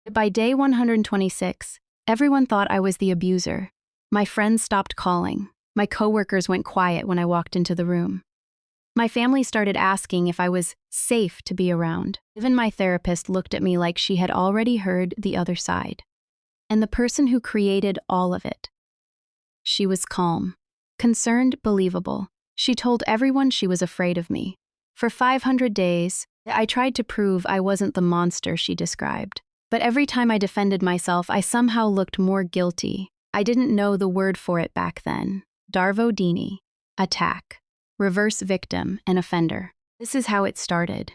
By day 126, everyone thought I was the abuser. My friends stopped calling. My coworkers went quiet when I walked into the room. My family started asking if I was safe to be around. Even my therapist looked at me like she had already heard the other side. And the person who created all of it. She was calm, concerned, believable. She told everyone she was afraid of me. For 500 days, I tried to prove I wasn't the monster she described. But every time I defended myself, I somehow looked more guilty. I didn't know the word for it back then. DARVO Dini. Attack. Reverse victim and offender. This is how it started.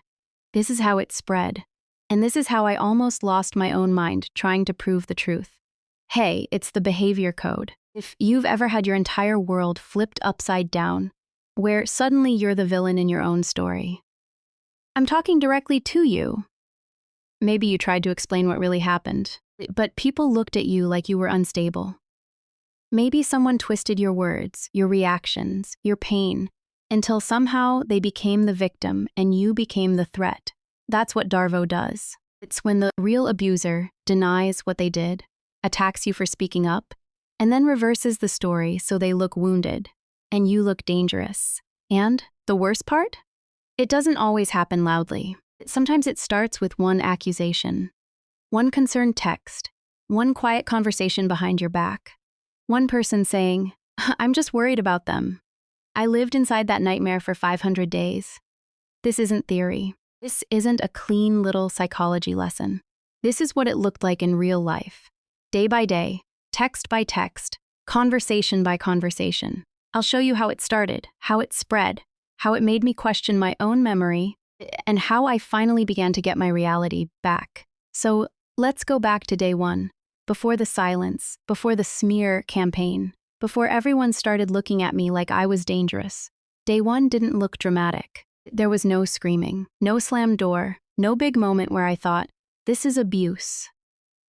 This is how it spread. And this is how I almost lost my own mind trying to prove the truth. Hey, it's the behavior code. If you've ever had your entire world flipped upside down, where suddenly you're the villain in your own story. I'm talking directly to you. Maybe you tried to explain what really happened, but people looked at you like you were unstable. Maybe someone twisted your words, your reactions, your pain, until somehow they became the victim and you became the threat. That's what DARVO does. It's when the real abuser denies what they did, attacks you for speaking up, and then reverses the story so they look wounded, and you look dangerous. And the worst part? It doesn't always happen loudly. Sometimes it starts with one accusation, one concerned text, one quiet conversation behind your back, one person saying, "I'm just worried about them." I lived inside that nightmare for 500 days. This isn't theory. This isn't a clean little psychology lesson. This is what it looked like in real life. Day by day, text by text, conversation by conversation. I'll show you how it started, how it spread, how it made me question my own memory, and how I finally began to get my reality back. So let's go back to day one, before the silence, before the smear campaign, before everyone started looking at me like I was dangerous. Day one didn't look dramatic. There was no screaming, no slammed door, no big moment where I thought, this is abuse.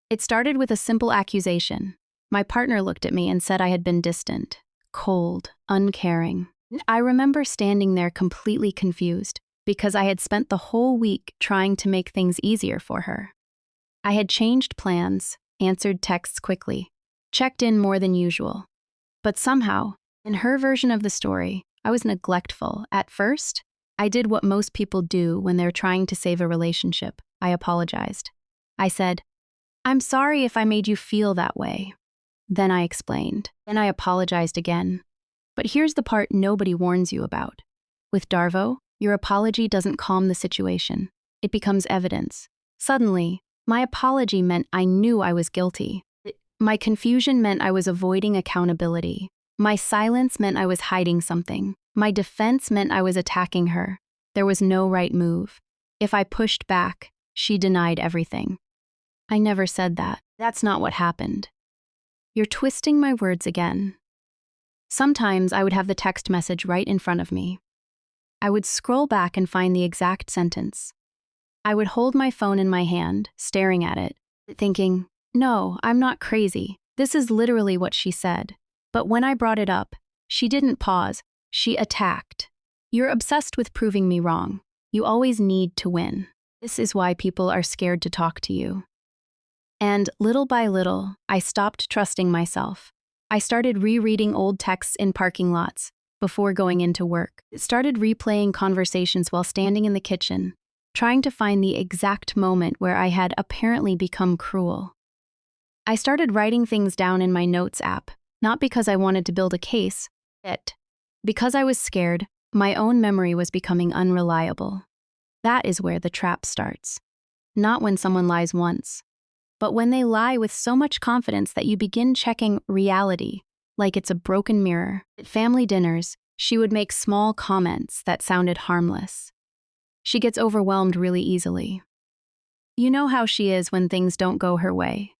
It started with a simple accusation. My partner looked at me and said I had been distant, cold, uncaring. I remember standing there completely confused because I had spent the whole week trying to make things easier for her. I had changed plans, answered texts quickly, checked in more than usual. But somehow, in her version of the story, I was neglectful. At first, I did what most people do when they're trying to save a relationship. I apologized. I said, "I'm sorry if I made you feel that way." Then I explained. Then I apologized again. But here's the part nobody warns you about. With DARVO, your apology doesn't calm the situation. It becomes evidence. Suddenly, my apology meant I knew I was guilty. My confusion meant I was avoiding accountability. My silence meant I was hiding something. My defense meant I was attacking her. There was no right move. If I pushed back, she denied everything. I never said that. That's not what happened. You're twisting my words again. Sometimes I would have the text message right in front of me. I would scroll back and find the exact sentence. I would hold my phone in my hand, staring at it, thinking, no, I'm not crazy. This is literally what she said. But when I brought it up, she didn't pause. She attacked. You're obsessed with proving me wrong. You always need to win. This is why people are scared to talk to you. And little by little, I stopped trusting myself. I started rereading old texts in parking lots before going into work. Started replaying conversations while standing in the kitchen, trying to find the exact moment where I had apparently become cruel. I started writing things down in my notes app, not because I wanted to build a case, but because I was scared, my own memory was becoming unreliable. That is where the trap starts. Not when someone lies once, but when they lie with so much confidence that you begin checking reality like it's a broken mirror. At family dinners, she would make small comments that sounded harmless. She gets overwhelmed really easily. You know how she is when things don't go her way.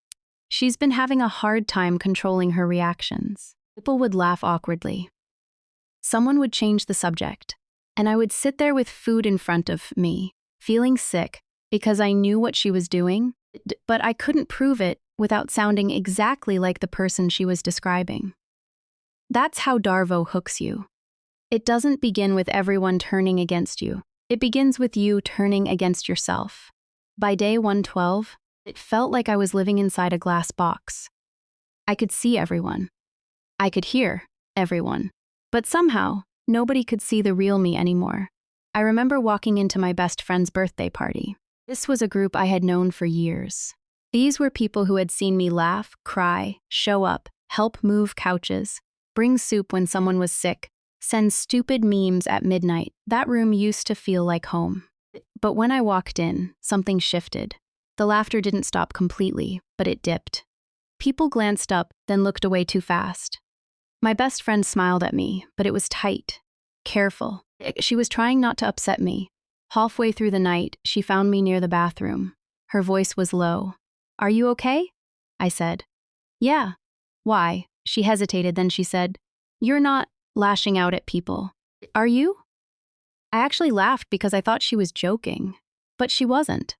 She's been having a hard time controlling her reactions. People would laugh awkwardly. Someone would change the subject, and I would sit there with food in front of me, feeling sick because I knew what she was doing, but I couldn't prove it without sounding exactly like the person she was describing. That's how DARVO hooks you. It doesn't begin with everyone turning against you. It begins with you turning against yourself. By day 112, It felt like I was living inside a glass box. I could see everyone. I could hear everyone. But somehow, nobody could see the real me anymore. I remember walking into my best friend's birthday party. This was a group I had known for years. These were people who had seen me laugh, cry, show up, help move couches, bring soup when someone was sick, send stupid memes at midnight. That room used to feel like home. But when I walked in, something shifted. The laughter didn't stop completely, but it dipped. People glanced up, then looked away too fast. My best friend smiled at me, but it was tight, careful. She was trying not to upset me. Halfway through the night, she found me near the bathroom. Her voice was low. "Are you okay?" I said. "Yeah." "Why?" She hesitated, then she said, "You're not lashing out at people. Are you?" I actually laughed because I thought she was joking, but she wasn't.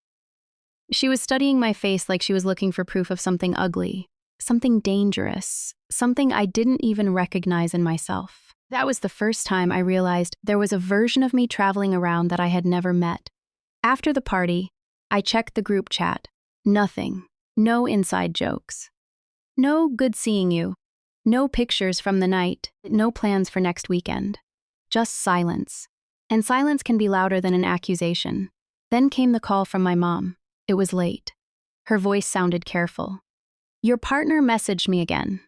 She was studying my face like she was looking for proof of something ugly, something dangerous, something I didn't even recognize in myself. That was the first time I realized there was a version of me traveling around that I had never met. After the party, I checked the group chat. Nothing. No inside jokes. No "good seeing you." No pictures from the night. No plans for next weekend. Just silence. And silence can be louder than an accusation. Then came the call from my mom. It was late. Her voice sounded careful. "Your partner messaged me again."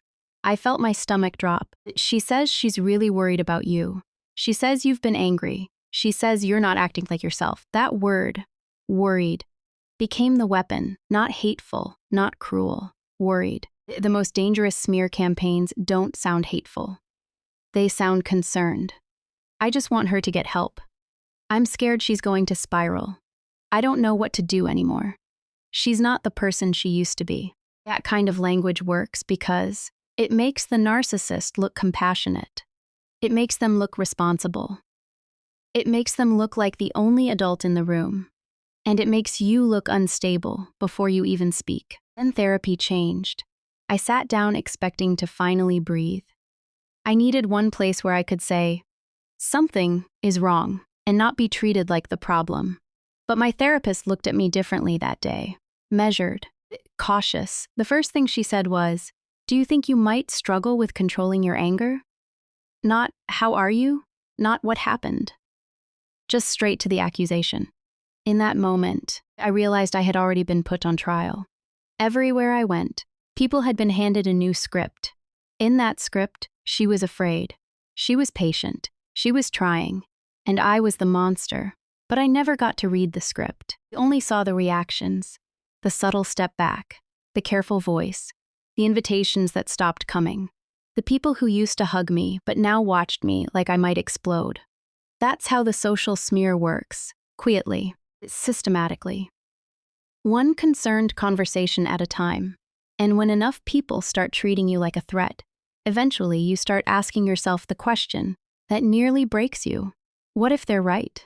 I felt my stomach drop. "She says she's really worried about you. She says you've been angry. She says you're not acting like yourself." That word, worried, became the weapon, not hateful, not cruel, worried. The most dangerous smear campaigns don't sound hateful. They sound concerned. I just want her to get help. I'm scared she's going to spiral. I don't know what to do anymore. She's not the person she used to be. That kind of language works because it makes the narcissist look compassionate. It makes them look responsible. It makes them look like the only adult in the room. And it makes you look unstable before you even speak. Then therapy changed. I sat down expecting to finally breathe. I needed one place where I could say, "Something is wrong," and not be treated like the problem. But my therapist looked at me differently that day. Measured, cautious. The first thing she said was, "Do you think you might struggle with controlling your anger?" Not, "How are you?" Not, "What happened?" Just straight to the accusation. In that moment, I realized I had already been put on trial. Everywhere I went, people had been handed a new script. In that script, she was afraid. She was patient. She was trying. And I was the monster. But I never got to read the script. I only saw the reactions, the subtle step back, the careful voice, the invitations that stopped coming, the people who used to hug me but now watched me like I might explode. That's how the social smear works, quietly, systematically. One concerned conversation at a time. And when enough people start treating you like a threat, eventually you start asking yourself the question that nearly breaks you. What if they're right?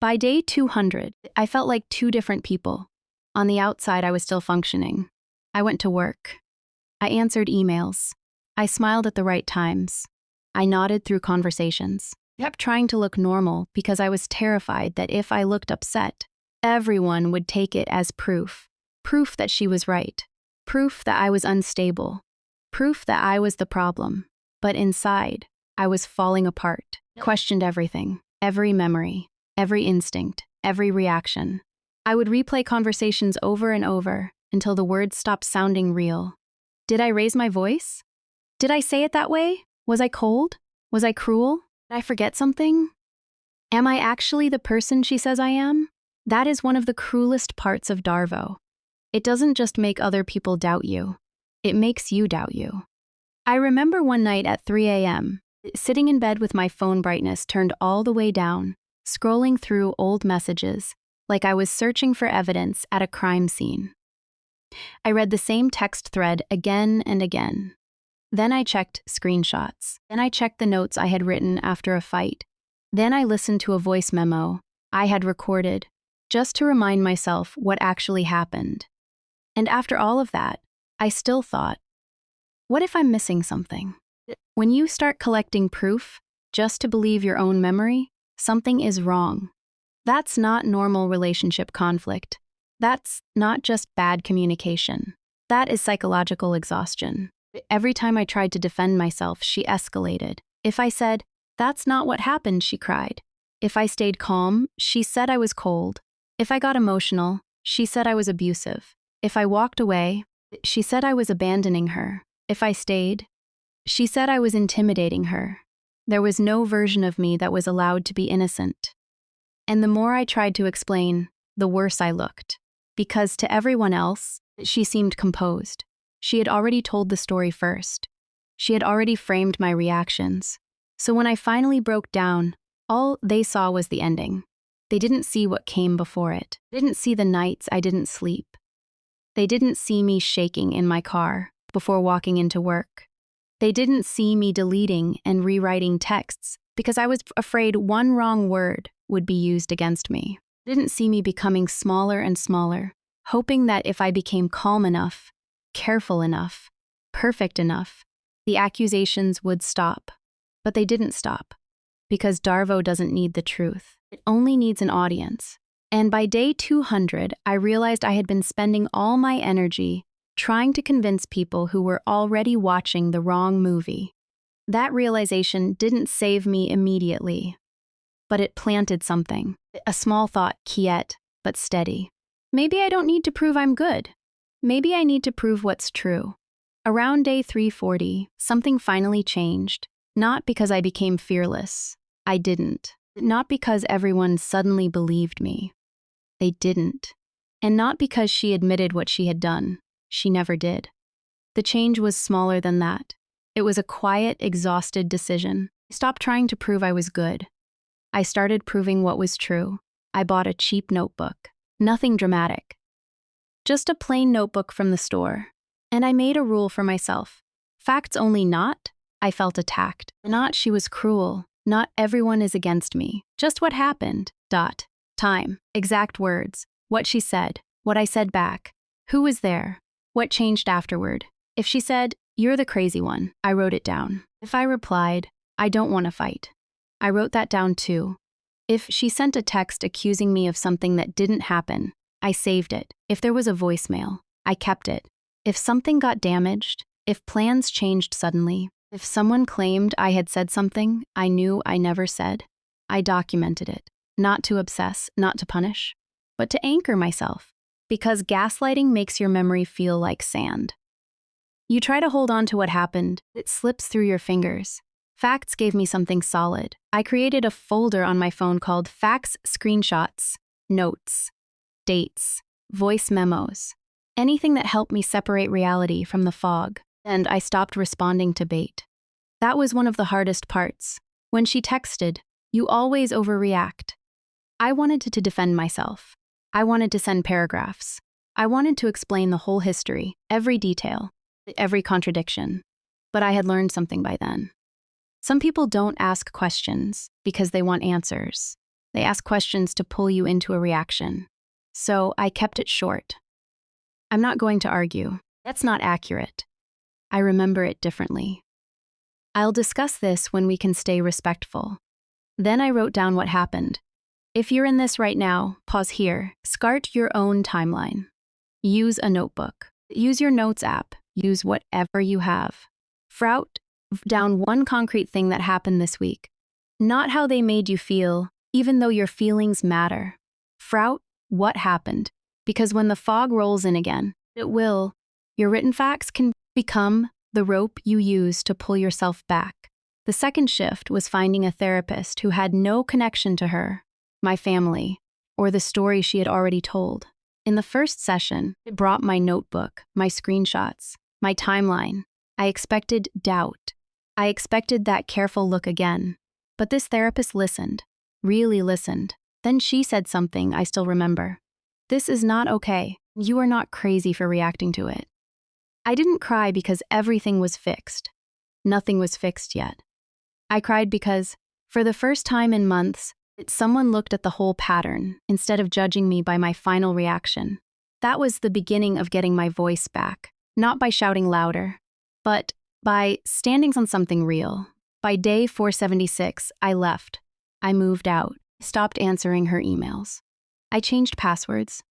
By day 200, I felt like two different people. On the outside, I was still functioning. I went to work. I answered emails. I smiled at the right times. I nodded through conversations. I kept trying to look normal because I was terrified that if I looked upset, everyone would take it as proof. Proof that she was right. Proof that I was unstable. Proof that I was the problem. But inside, I was falling apart. I questioned everything, every memory, every instinct, every reaction. I would replay conversations over and over until the words stopped sounding real. Did I raise my voice? Did I say it that way? Was I cold? Was I cruel? Did I forget something? Am I actually the person she says I am? That is one of the cruelest parts of DARVO. It doesn't just make other people doubt you. It makes you doubt you. I remember one night at 3 a.m., sitting in bed with my phone brightness turned all the way down, scrolling through old messages, like I was searching for evidence at a crime scene. I read the same text thread again and again. Then I checked screenshots. Then I checked the notes I had written after a fight. Then I listened to a voice memo I had recorded, just to remind myself what actually happened. And after all of that, I still thought, what if I'm missing something? When you start collecting proof, just to believe your own memory, something is wrong. That's not normal relationship conflict. That's not just bad communication. That is psychological exhaustion. Every time I tried to defend myself, she escalated. If I said, "That's not what happened," she cried. If I stayed calm, she said I was cold. If I got emotional, she said I was abusive. If I walked away, she said I was abandoning her. If I stayed, she said I was intimidating her. There was no version of me that was allowed to be innocent. And the more I tried to explain, the worse I looked. Because to everyone else, she seemed composed. She had already told the story first. She had already framed my reactions. So when I finally broke down, all they saw was the ending. They didn't see what came before it. They didn't see the nights I didn't sleep. They didn't see me shaking in my car before walking into work. They didn't see me deleting and rewriting texts because I was afraid one wrong word would be used against me. They didn't see me becoming smaller and smaller, hoping that if I became calm enough, careful enough, perfect enough, the accusations would stop. But they didn't stop, because DARVO doesn't need the truth. It only needs an audience. And by day 200, I realized I had been spending all my energy trying to convince people who were already watching the wrong movie. That realization didn't save me immediately, but it planted something. A small thought, quiet, but steady. Maybe I don't need to prove I'm good. Maybe I need to prove what's true. Around day 340, something finally changed. Not because I became fearless. I didn't. Not because everyone suddenly believed me. They didn't. And not because she admitted what she had done. She never did. The change was smaller than that. It was a quiet, exhausted decision. I stopped trying to prove I was good. I started proving what was true. I bought a cheap notebook. Nothing dramatic. Just a plain notebook from the store. And I made a rule for myself. Facts only, not. I felt attacked. Not she was cruel. Not everyone is against me. Just what happened. Time. Exact words. What she said. What I said back. Who was there. What changed afterward. If she said, "You're the crazy one," I wrote it down. If I replied, "I don't want to fight," I wrote that down too. If she sent a text accusing me of something that didn't happen, I saved it. If there was a voicemail, I kept it. If something got damaged, if plans changed suddenly, if someone claimed I had said something I knew I never said, I documented it. Not to obsess, not to punish, but to anchor myself. Because gaslighting makes your memory feel like sand. You try to hold on to what happened, it slips through your fingers. Facts gave me something solid. I created a folder on my phone called Facts, Screenshots, Notes, Dates, Voice Memos, anything that helped me separate reality from the fog. And I stopped responding to bait. That was one of the hardest parts. When she texted, "You always overreact." I wanted to defend myself. I wanted to send paragraphs. I wanted to explain the whole history, every detail, every contradiction. But I had learned something by then. Some people don't ask questions because they want answers. They ask questions to pull you into a reaction. So I kept it short. I'm not going to argue. That's not accurate. I remember it differently. I'll discuss this when we can stay respectful. Then I wrote down what happened. If you're in this right now, pause here. Start your own timeline. Use a notebook. Use your notes app. Use whatever you have. Write down one concrete thing that happened this week. Not how they made you feel, even though your feelings matter. Write what happened. Because when the fog rolls in again, it will, your written facts can become the rope you use to pull yourself back. The second shift was finding a therapist who had no connection to her, my family, or the story she had already told. In the first session, it brought my notebook, my screenshots, my timeline. I expected doubt. I expected that careful look again. But this therapist listened, really listened. Then she said something I still remember. "This is not okay. You are not crazy for reacting to it." I didn't cry because everything was fixed. Nothing was fixed yet. I cried because, for the first time in months, someone looked at the whole pattern instead of judging me by my final reaction. That was the beginning of getting my voice back, not by shouting louder, but by standing on something real. By day 476, I left. I moved out, stopped answering her emails. I changed passwords.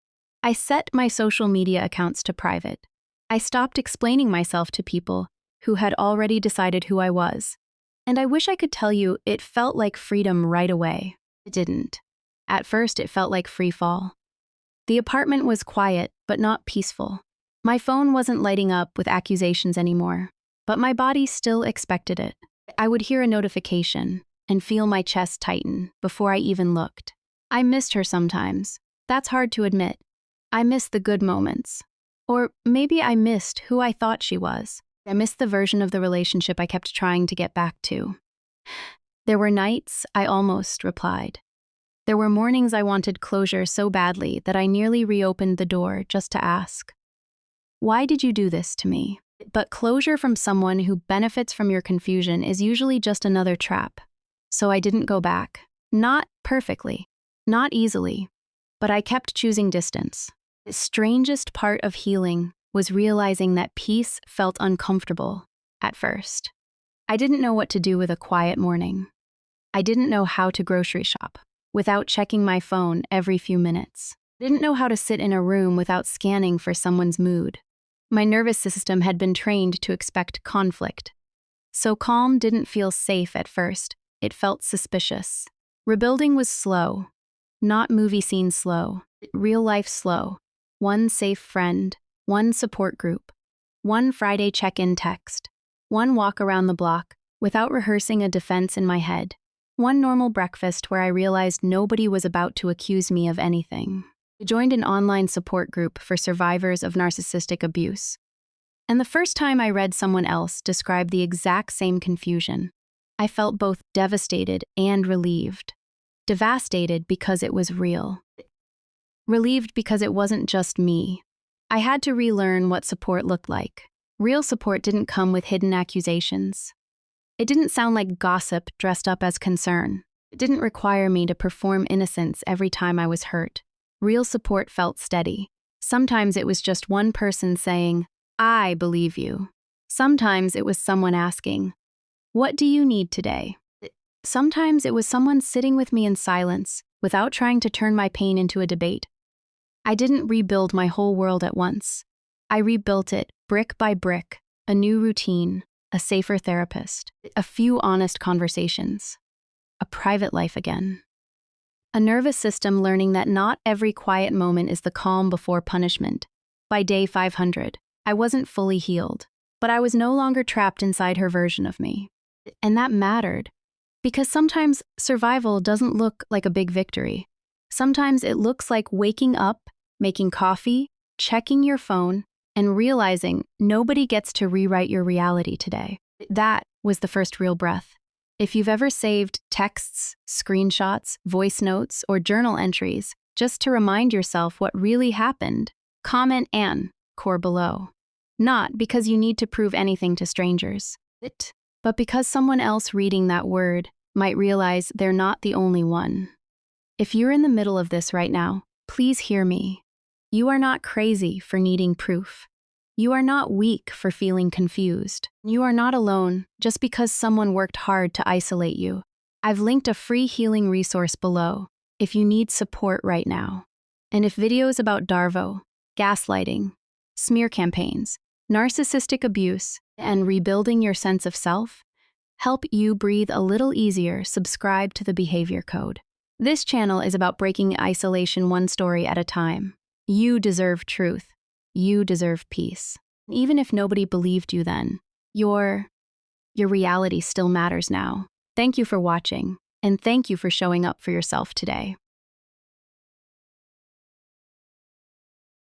I set my social media accounts to private. I stopped explaining myself to people who had already decided who I was. And I wish I could tell you it felt like freedom right away. It didn't. At first, it felt like free fall. The apartment was quiet, but not peaceful. My phone wasn't lighting up with accusations anymore, but my body still expected it. I would hear a notification and feel my chest tighten before I even looked. I missed her sometimes. That's hard to admit. I missed the good moments. Or maybe I missed who I thought she was. I missed the version of the relationship I kept trying to get back to. There were nights I almost replied. There were mornings I wanted closure so badly that I nearly reopened the door just to ask, "Why did you do this to me?" But closure from someone who benefits from your confusion is usually just another trap. So I didn't go back. Not perfectly, not easily, but I kept choosing distance. The strangest part of healing was realizing that peace felt uncomfortable at first. I didn't know what to do with a quiet morning. I didn't know how to grocery shop without checking my phone every few minutes. I didn't know how to sit in a room without scanning for someone's mood. My nervous system had been trained to expect conflict. So calm didn't feel safe at first. It felt suspicious. Rebuilding was slow. Not movie scene slow. Real life slow. One safe friend. One support group. One Friday check-in text. One walk around the block without rehearsing a defense in my head. One normal breakfast where I realized nobody was about to accuse me of anything. I joined an online support group for survivors of narcissistic abuse. And the first time I read someone else describe the exact same confusion, I felt both devastated and relieved. Devastated because it was real. Relieved because it wasn't just me. I had to relearn what support looked like. Real support didn't come with hidden accusations. It didn't sound like gossip dressed up as concern. It didn't require me to perform innocence every time I was hurt. Real support felt steady. Sometimes it was just one person saying, "I believe you." Sometimes it was someone asking, "What do you need today?" Sometimes it was someone sitting with me in silence, without trying to turn my pain into a debate. I didn't rebuild my whole world at once. I rebuilt it brick by brick, a new routine, a safer therapist, a few honest conversations, a private life again. A nervous system learning that not every quiet moment is the calm before punishment. By day 500, I wasn't fully healed, but I was no longer trapped inside her version of me. And that mattered, because sometimes survival doesn't look like a big victory. Sometimes it looks like waking up, making coffee, checking your phone, and realizing nobody gets to rewrite your reality today. That was the first real breath. If you've ever saved texts, screenshots, voice notes, or journal entries just to remind yourself what really happened, comment "Anne" core below. Not because you need to prove anything to strangers, but because someone else reading that word might realize they're not the only one. If you're in the middle of this right now, please hear me. You are not crazy for needing proof. You are not weak for feeling confused. You are not alone just because someone worked hard to isolate you. I've linked a free healing resource below if you need support right now. And if videos about DARVO, gaslighting, smear campaigns, narcissistic abuse, and rebuilding your sense of self help you breathe a little easier, subscribe to the Behavior Code. This channel is about breaking isolation one story at a time. You deserve truth. You deserve peace. Even if nobody believed you then, your reality still matters now. Thank you for watching, and thank you for showing up for yourself today.